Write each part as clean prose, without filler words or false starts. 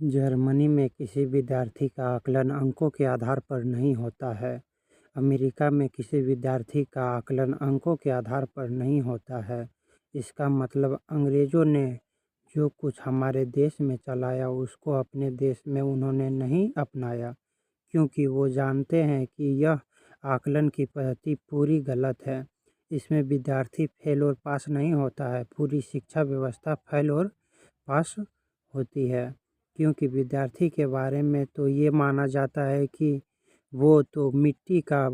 Germany में किसी विद्यार्थी का आकलन अंकों के आधार पर नहीं होता है। अमेरिका में किसी विद्यार्थी का आकलन अंकों के आधार पर नहीं होता है। इसका मतलब अंग्रेज़ों ने जो कुछ हमारे देश में चलाया उसको अपने देश में उन्होंने नहीं अपनाया, क्योंकि वो जानते हैं कि यह आकलन की पद्धति पूरी गलत है। इसमें विद्यार्थी फेल और पास नहीं होता है, पूरी शिक्षा व्यवस्था फेल और पास होती है। क्योंकि विद्यार्थी के बारे में तो ये माना जाता है कि वो तो मिट्टी का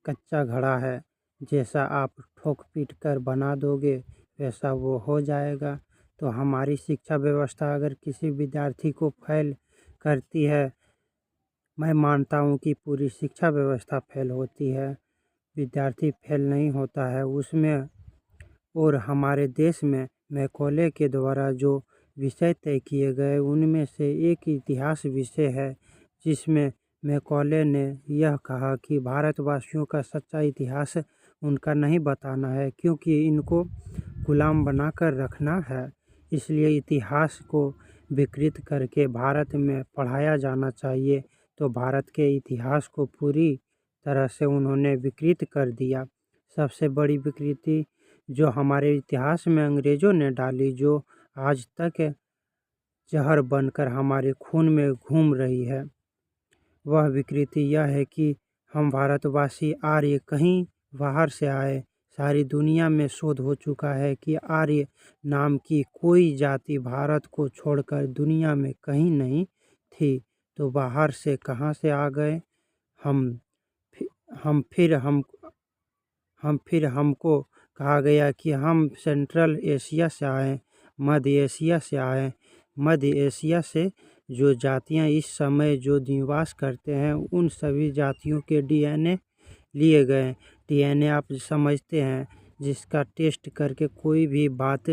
कच्चा घड़ा है, जैसा आप ठोक पीट कर बना दोगे वैसा वो हो जाएगा। तो हमारी शिक्षा व्यवस्था अगर किसी विद्यार्थी को फेल करती है, मैं मानता हूँ कि पूरी शिक्षा व्यवस्था फेल होती है। विद्यार्थी फेल नहीं होता है उसमें। और हमारे देश में मैकॉले के द्वारा जो विषय तय किए गए उनमें से एक इतिहास विषय है, जिसमें मैकॉले ने यह कहा कि भारतवासियों का सच्चा इतिहास उनका नहीं बताना है, क्योंकि इनको गुलाम बनाकर रखना है। इसलिए इतिहास को विकृत करके भारत में पढ़ाया जाना चाहिए। तो भारत के इतिहास को पूरी तरह से उन्होंने विकृत कर दिया। सबसे बड़ी विकृति जो हमारे इतिहास में अंग्रेज़ों ने डाली, जो आज तक जहर बनकर हमारे खून में घूम रही है, वह विकृति यह है कि हम भारतवासी आर्य कहीं बाहर से आए। सारी दुनिया में शोध हो चुका है कि आर्य नाम की कोई जाति भारत को छोड़कर दुनिया में कहीं नहीं थी। तो बाहर से कहाँ से आ गए हम फि- हम फिर हमको कहा गया कि हम सेंट्रल एशिया से आए, मध्य एशिया से आए। मध्य एशिया से जो जातियां इस समय जो निवास करते हैं उन सभी जातियों के डीएनए लिए गए। डीएनए आप समझते हैं, जिसका टेस्ट करके कोई भी बात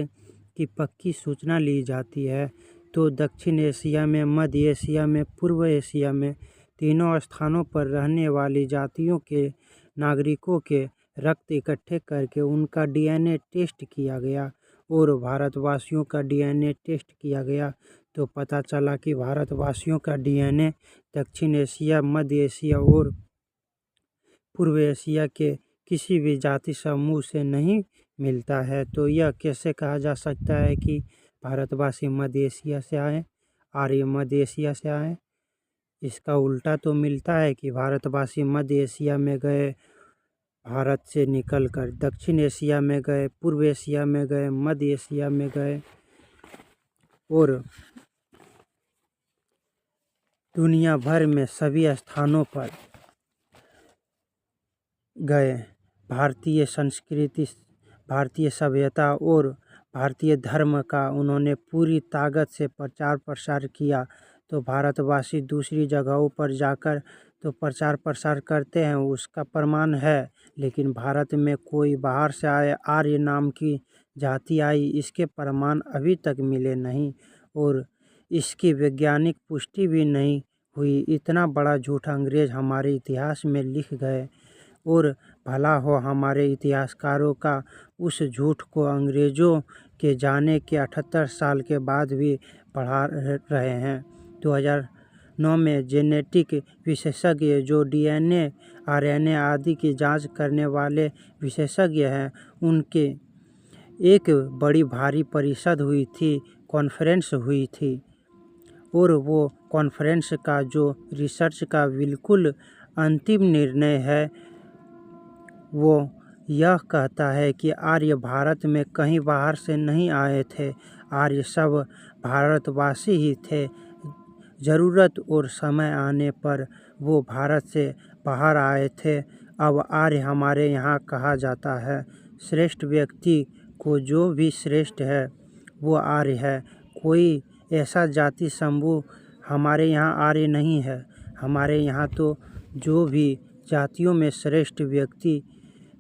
की पक्की सूचना ली जाती है। तो दक्षिण एशिया में, मध्य एशिया में, पूर्व एशिया में तीनों स्थानों पर रहने वाली जातियों के नागरिकों के रक्त इकट्ठे करके उनका डीएनए टेस्ट किया गया और भारतवासियों का डीएनए टेस्ट किया गया। तो पता चला कि भारतवासियों का डीएनए दक्षिण एशिया, मध्य एशिया और पूर्व एशिया के किसी भी जाति समूह से नहीं मिलता है। तो यह कैसे कहा जा सकता है कि भारतवासी मध्य एशिया से आए, आर्य मध्य एशिया से आए? इसका उल्टा तो मिलता है कि भारतवासी मध्य एशिया में गए, भारत से निकलकर दक्षिण एशिया में गए, पूर्व एशिया में गए, मध्य एशिया में गए और दुनिया भर में सभी स्थानों पर गए। भारतीय संस्कृति, भारतीय सभ्यता और भारतीय धर्म का उन्होंने पूरी ताकत से प्रचार प्रसार किया। तो भारतवासी दूसरी जगहों पर जाकर तो प्रचार प्रसार करते हैं, उसका प्रमाण है, लेकिन भारत में कोई बाहर से आए आर्य नाम की जाति आई, इसके प्रमाण अभी तक मिले नहीं और इसकी वैज्ञानिक पुष्टि भी नहीं हुई। इतना बड़ा झूठ अंग्रेज हमारे इतिहास में लिख गए और भला हो हमारे इतिहासकारों का उस झूठ को अंग्रेज़ों के जाने के 78 साल के बाद भी पढ़ा रहे हैं। 2009 में जेनेटिक विशेषज्ञ जो डीएनए, आरएनए आदि की जांच करने वाले विशेषज्ञ हैं, उनके एक बड़ी भारी परिषद हुई थी, कॉन्फ्रेंस हुई थी और वो कॉन्फ्रेंस का जो रिसर्च का बिल्कुल अंतिम निर्णय है वो यह कहता है कि आर्य भारत में कहीं बाहर से नहीं आए थे, आर्य सब भारतवासी ही थे। ज़रूरत और समय आने पर वो भारत से बाहर आए थे। अब आर्य हमारे यहाँ कहा जाता है। श्रेष्ठ व्यक्ति को जो भी श्रेष्ठ है वो आर्य है। कोई ऐसा जाति समूह हमारे यहाँ आर्य नहीं है। हमारे यहाँ तो जो भी जातियों में श्रेष्ठ व्यक्ति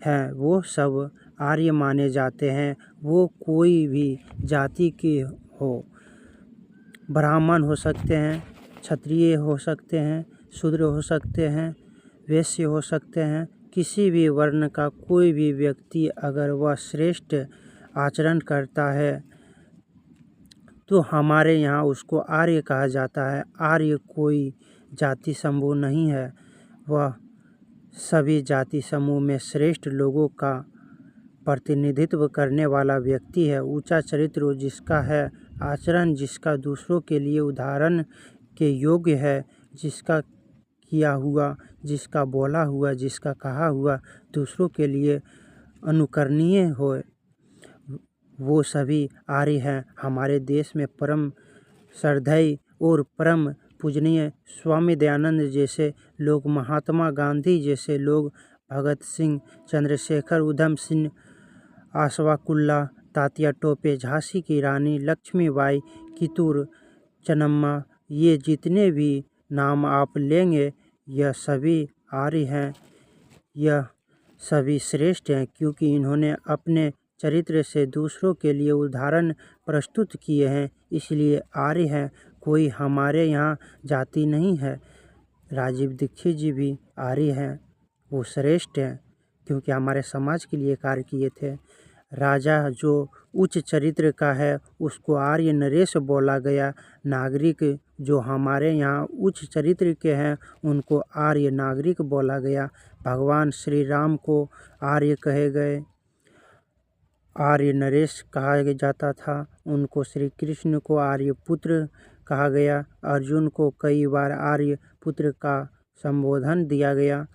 हैं वो सब आर्य माने जाते हैं। वो कोई भी जाति के हो, ब्राह्मण हो सकते हैं, क्षत्रिय हो सकते हैं, शूद्र हो सकते हैं, वैश्य हो सकते हैं, किसी भी वर्ण का कोई भी व्यक्ति अगर वह श्रेष्ठ आचरण करता है तो हमारे यहाँ उसको आर्य कहा जाता है। आर्य कोई जाति समूह नहीं है, वह सभी जाति समूह में श्रेष्ठ लोगों का प्रतिनिधित्व करने वाला व्यक्ति है। ऊंचा चरित्र जिसका है, आचरण जिसका दूसरों के लिए उदाहरण के योग्य है, जिसका किया हुआ, जिसका बोला हुआ, जिसका कहा हुआ दूसरों के लिए अनुकरणीय हो, वो सभी आर्य हैं। हमारे देश में परम श्रद्धेय और परम पूजनीय स्वामी दयानंद जैसे लोग, महात्मा गांधी जैसे लोग, भगत सिंह, चंद्रशेखर, उधम सिंह, आशफाकुल्ला, तात्या टोपे, झांसी की रानी लक्ष्मीबाई, कितूर चन्नम्मा, ये जितने भी नाम आप लेंगे यह सभी आर्य हैं। यह सभी श्रेष्ठ हैं क्योंकि इन्होंने अपने चरित्र से दूसरों के लिए उदाहरण प्रस्तुत किए हैं, इसलिए आर्य हैं। कोई हमारे यहाँ जाति नहीं है। राजीव दीक्षित जी भी आर्य हैं, वो श्रेष्ठ हैं क्योंकि हमारे समाज के लिए कार्य किए थे। राजा जो उच्च चरित्र का है उसको आर्य नरेश बोला गया। नागरिक जो हमारे यहाँ उच्च चरित्र के हैं उनको आर्य नागरिक बोला गया। भगवान श्री राम को आर्य कहे गए, आर्य नरेश कहा जाता था। उनको श्री कृष्ण को आर्य पुत्र कहा गया। अर्जुन को कई बार आर्य पुत्र का संबोधन दिया गया।